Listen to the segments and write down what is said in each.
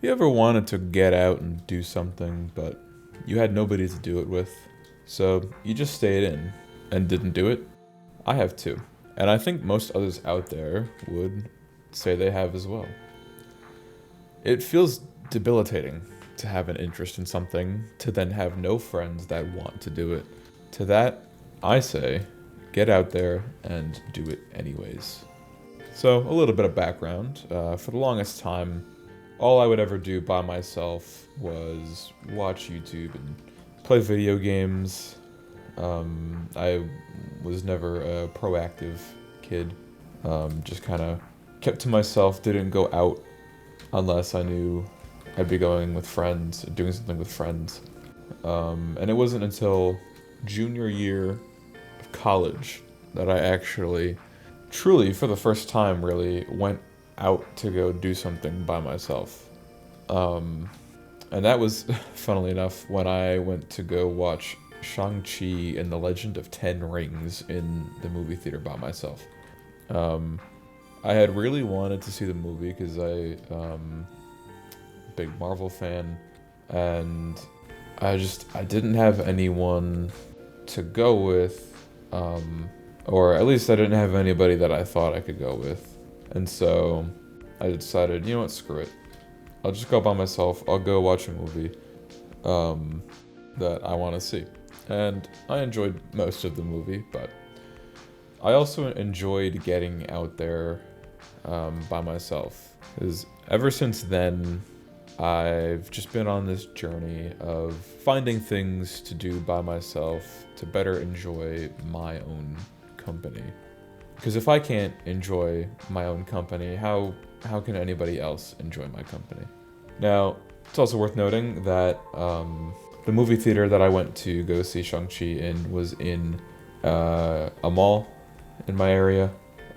You ever wanted to get out and do something, but you had nobody to do it with, so you just stayed in and didn't do it? I have too, and I think most others out there would say they have as well. It feels debilitating to have an interest in something, to then have no friends that want to do it. To that, I say, get out there and do it anyways. So, a little bit of background. For the longest time, all I would ever do by myself was watch YouTube and play video games. I was never a proactive kid. Just kind of kept to myself, didn't go out unless I knew I'd be going with friends, doing something with friends. And it wasn't until junior year of college that I actually, truly, for the first time, really went out to go do something by myself. And that was, funnily enough, when I went to go watch Shang-Chi and the Legend of Ten Rings in the movie theater by myself. I had really wanted to see the movie because big Marvel fan, and I didn't have anyone to go with, or at least I didn't have anybody that I thought I could go with, and so I decided, you know what, screw it. I'll just go by myself. I'll go watch a movie that I want to see, and I enjoyed most of the movie, but I also enjoyed getting out there by myself, because ever since then, I've just been on this journey of finding things to do by myself to better enjoy my own company. Because if I can't enjoy my own company, how can anybody else enjoy my company? Now, it's also worth noting that the movie theater that I went to go see Shang-Chi in was in a mall in my area.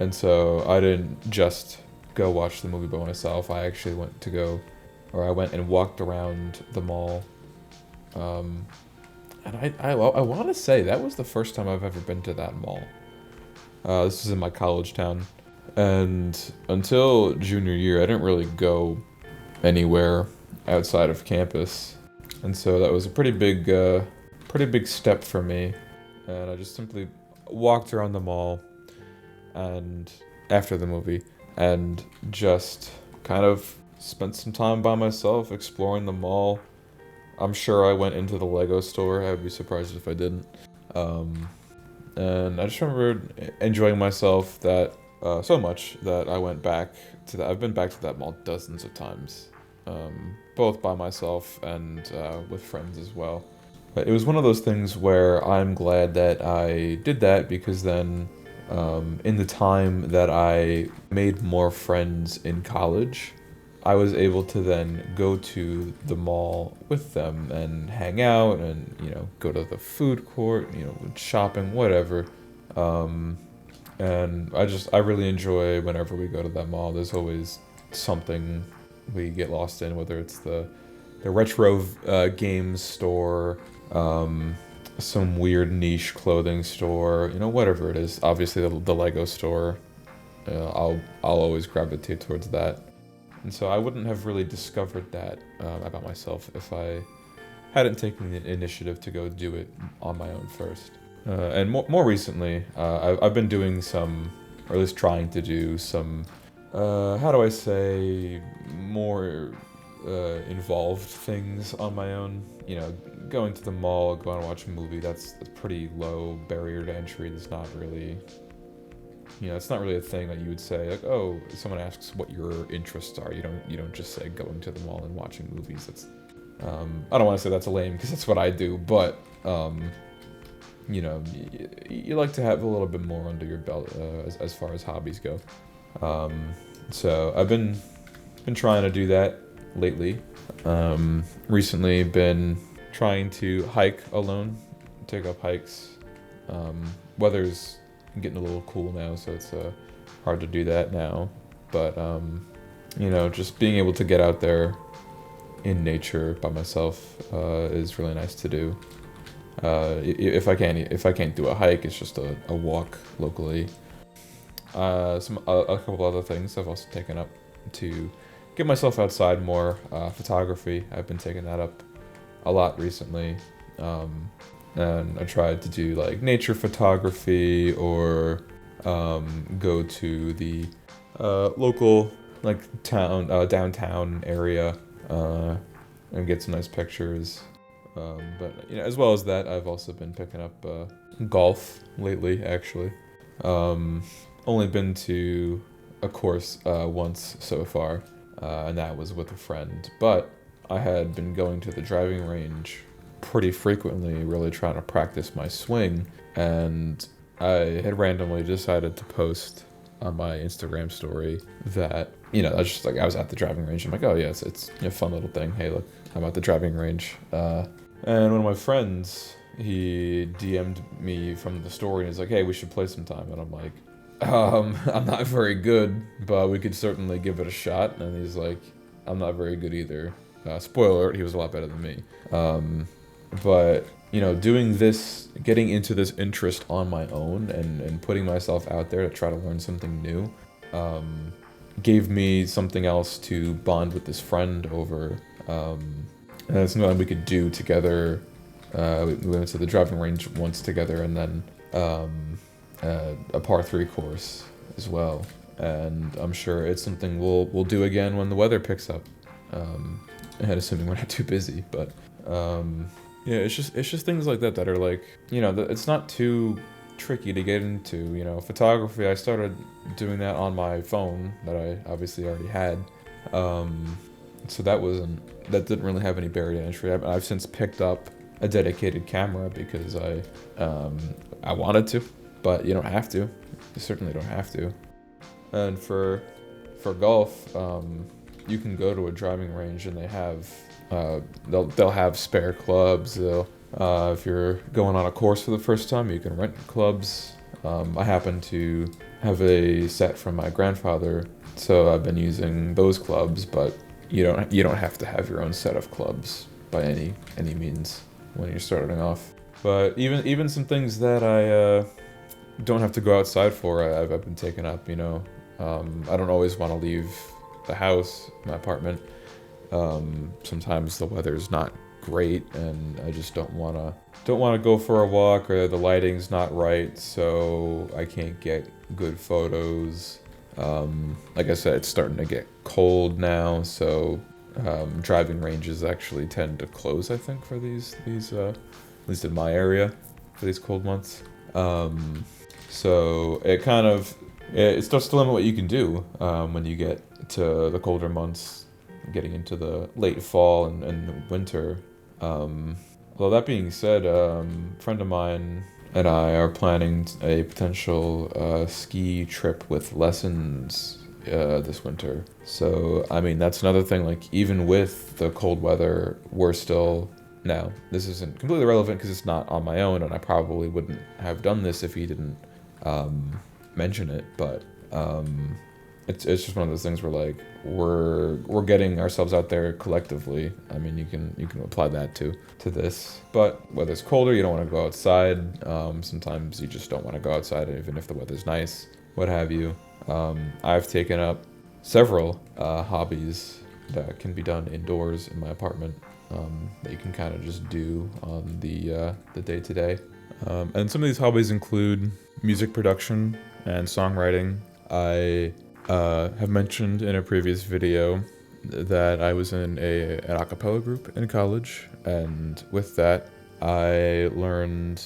And so I didn't just go watch the movie by myself. I actually I went and walked around the mall. And I want to say that was the first time I've ever been to that mall. This was in my college town. And until junior year, I didn't really go anywhere outside of campus. And so that was a pretty big step for me. And I just simply walked around the mall and after the movie and just kind of spent some time by myself exploring the mall. I'm sure I went into the Lego store. I would be surprised if I didn't. And I just remember enjoying myself that so much that I went back to that. I've been back to that mall dozens of times, both by myself and with friends as well. But it was one of those things where I'm glad that I did that, because then in the time that I made more friends in college, I was able to then go to the mall with them and hang out and, go to the food court, shopping, whatever. And I really enjoy whenever we go to that mall. There's always something we get lost in, whether it's the retro games store, some weird niche clothing store, whatever it is. Obviously the Lego store, I'll always gravitate towards that. And so I wouldn't have really discovered that about myself if I hadn't taken the initiative to go do it on my own first. And more recently, I've been doing some, or at least trying to do some, how do I say, more involved things on my own. Going to the mall, going to watch a movie, that's a pretty low barrier to entry. That's not really, it's not really a thing that you would say, like, oh, if someone asks what your interests are, you don't just say going to the mall and watching movies. That's, I don't want to say that's lame, because that's what I do, but, you like to have a little bit more under your belt as far as hobbies go. So I've been trying to do that lately. Recently been trying to hike alone, take up hikes. Weather's getting a little cool now, so it's hard to do that now. But just being able to get out there in nature by myself is really nice to do. If I can't do a hike, it's just a walk locally. A couple other things I've also taken up to get myself outside more. Photography, I've been taking that up a lot recently. And I tried to do like nature photography or go to the local like town downtown area and get some nice pictures. But as well as that, I've also been picking up golf lately. Actually, only been to a course once so far, and that was with a friend. But I had been going to the driving range pretty frequently, really trying to practice my swing, and I had randomly decided to post on my Instagram story that, I was just like, I was at the driving range. I'm like, oh yes, it's a fun little thing. Hey, look, I'm at the driving range. And one of my friends, he DM'd me from the story and he's like, hey, we should play sometime. And I'm like, I'm not very good, but we could certainly give it a shot. And he's like, I'm not very good either. Spoiler alert, he was a lot better than me. But doing this, getting into this interest on my own and putting myself out there to try to learn something new, gave me something else to bond with this friend over. And it's something we could do together. We went to the driving range once together, and then a par 3 course as well. And I'm sure it's something we'll do again when the weather picks up. And assuming we're not too busy, but yeah, it's just things like that are like, it's not too tricky to get into. Photography, I started doing that on my phone that I obviously already had, so that didn't really have any barrier to entry. I've since picked up a dedicated camera because I wanted to, but you don't have to. You certainly don't have to. And for golf, you can go to a driving range and they have they'll have spare clubs. If you're going on a course for the first time, you can rent clubs. I happen to have a set from my grandfather, so I've been using those clubs. But you don't have to have your own set of clubs by any means when you're starting off. But even some things that I don't have to go outside for, I've been taking up. I don't always want to leave the house, my apartment. Sometimes the weather's not great and I just don't want to go for a walk, or the lighting's not right, so I can't get good photos. Like I said, it's starting to get cold now, so driving ranges actually tend to close, I think, for these at least in my area, for these cold months. So it starts to limit what you can do when you get to the colder months, getting into the late fall and winter. Although that being said, a friend of mine and I are planning a potential ski trip with lessons this winter. So, that's another thing, like, even with the cold weather, we're still... Now, this isn't completely relevant because it's not on my own, and I probably wouldn't have done this if he didn't mention it, but it's just one of those things where, like, we're getting ourselves out there collectively. You can apply that to this. But whether it's colder, you don't want to go outside. Sometimes you just don't want to go outside, even if the weather's nice, what have you. I've taken up several hobbies that can be done indoors in my apartment, that you can kind of just do on the day-to-day. And some of these hobbies include music production and songwriting. I have mentioned in a previous video that I was in an a cappella group in college, and with that I learned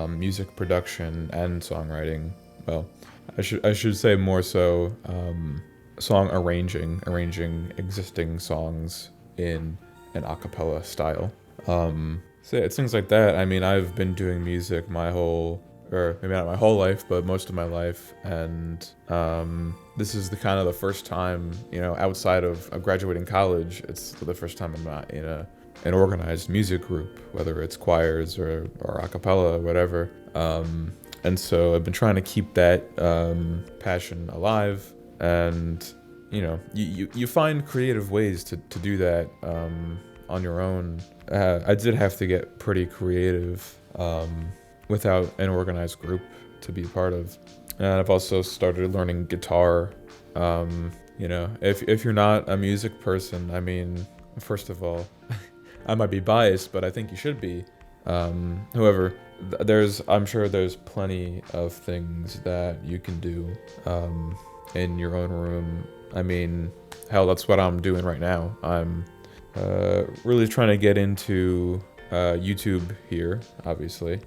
music production and songwriting. Well, I should say more so song arranging existing songs in an a cappella style. So yeah, it's things like that. I've been doing music or maybe not my whole life, but most of my life, and this is the first time, outside of graduating college, it's the first time I'm not in an organized music group, whether it's choirs or a cappella or whatever. And so I've been trying to keep that passion alive, and you find creative ways to do that on your own. I did have to get pretty creative without an organized group to be a part of. And I've also started learning guitar. If you're not a music person, I mean, first of all, I might be biased, but I think you should be. However, I'm sure there's plenty of things that you can do in your own room. I mean, hell, that's what I'm doing right now. I'm really trying to get into YouTube here, obviously,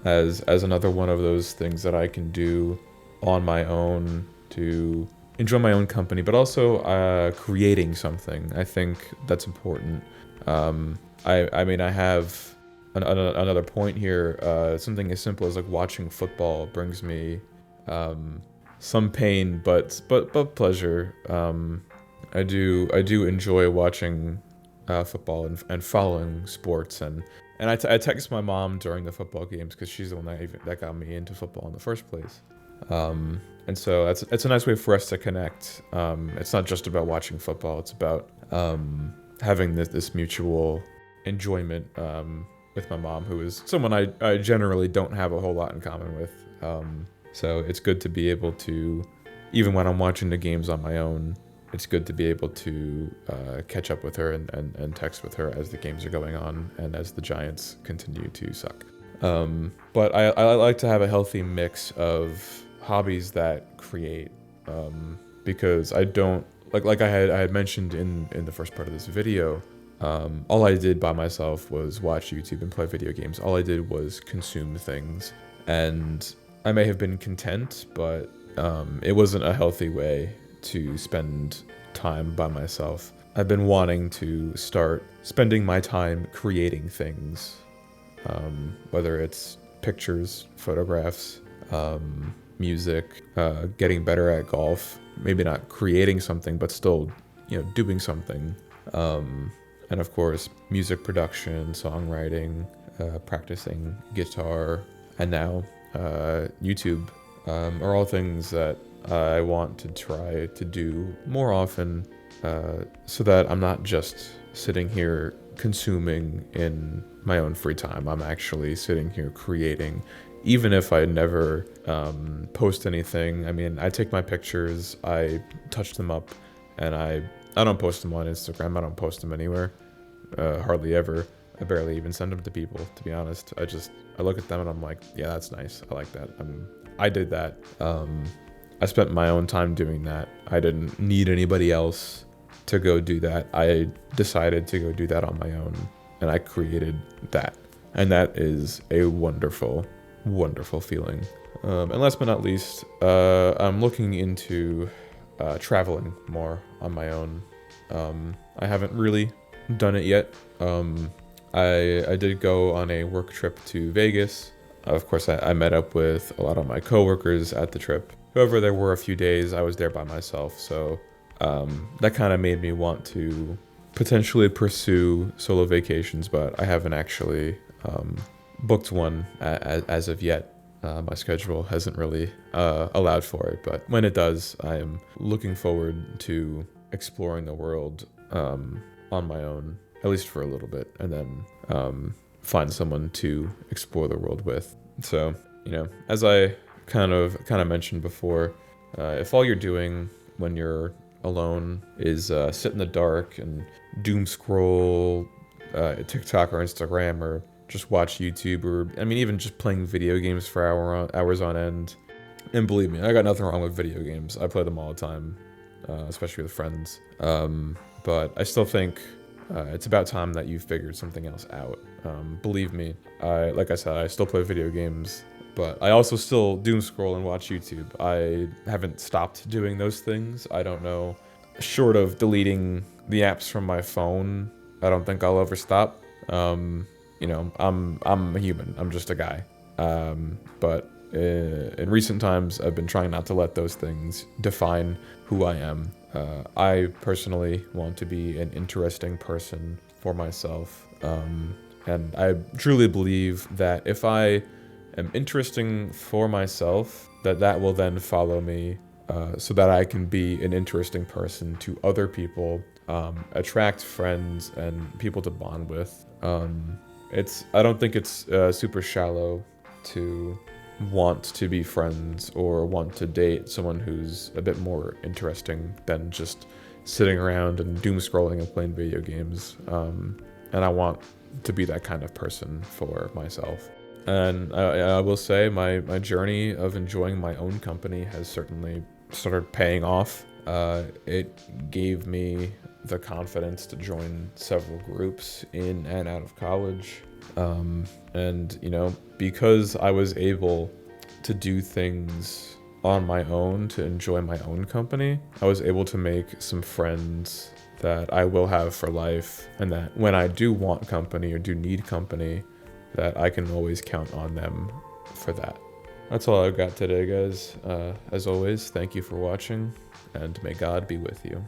as another one of those things that I can do on my own to enjoy my own company, but also creating something. I think that's important. I mean, I have another point here. Something as simple as like watching football brings me some pain, but pleasure. I do enjoy watching football and following sports, and I text my mom during the football games because she's the one that got me into football in the first place. And so it's a nice way for us to connect. It's not just about watching football; it's about having this mutual enjoyment with my mom, who is someone I generally don't have a whole lot in common with. So it's good to be able to, even when I'm watching the games on my own, it's good to be able to catch up with her and text with her as the games are going on and as the Giants continue to suck. But I like to have a healthy mix of hobbies that create, because I don't like I had mentioned in the first part of this video. All I did by myself was watch YouTube and play video games. All I did was consume things, and I may have been content, but it wasn't a healthy way to spend time by myself. I've been wanting to start spending my time creating things, whether it's pictures, photographs, music, getting better at golf, maybe not creating something, but still, doing something. And of course, music production, songwriting, practicing guitar, and now YouTube are all things that I want to try to do more often, so that I'm not just sitting here consuming in my own free time. I'm actually sitting here creating, even if I never post anything. I mean, I take my pictures, I touch them up, and I don't post them on Instagram. I don't post them anywhere, hardly ever. I barely even send them to people, to be honest. I look at them and I'm like, yeah, that's nice. I like that. I did that. I spent my own time doing that. I didn't need anybody else to go do that. I decided to go do that on my own, and I created that. And that is a wonderful, wonderful feeling. And last but not least, I'm looking into traveling more on my own. I haven't really done it yet. I did go on a work trip to Vegas. Of course, I met up with a lot of my coworkers at the trip. However, there were a few days I was there by myself, so that kind of made me want to potentially pursue solo vacations, but I haven't actually booked one as of yet. My schedule hasn't really allowed for it, but when it does, I am looking forward to exploring the world on my own, at least for a little bit, and then find someone to explore the world with. So, as I kind of mentioned before, if all you're doing when you're alone is sit in the dark and doom scroll TikTok or Instagram, or just watch YouTube, or even just playing video games for hours on end. And believe me, I got nothing wrong with video games. I play them all the time, especially with friends. But I still think it's about time that you figured something else out. Believe me, like I said, I still play video games, but I also still doom scroll and watch YouTube. I haven't stopped doing those things. I don't know. Short of deleting the apps from my phone, I don't think I'll ever stop. I'm a human. I'm just a guy. But in recent times, I've been trying not to let those things define who I am. I personally want to be an interesting person for myself. And I truly believe that if I am interesting for myself, that will then follow me, so that I can be an interesting person to other people, attract friends and people to bond with. I don't think it's super shallow to want to be friends or want to date someone who's a bit more interesting than just sitting around and doom scrolling and playing video games. And I want to be that kind of person for myself. And I will say my journey of enjoying my own company has certainly started paying off. It gave me the confidence to join several groups in and out of college. And, you know, because I was able to do things on my own, to enjoy my own company, I was able to make some friends that I will have for life, and that when I do want company or do need company, that I can always count on them for that. That's all I've got today, guys. As always, thank you for watching, and may God be with you.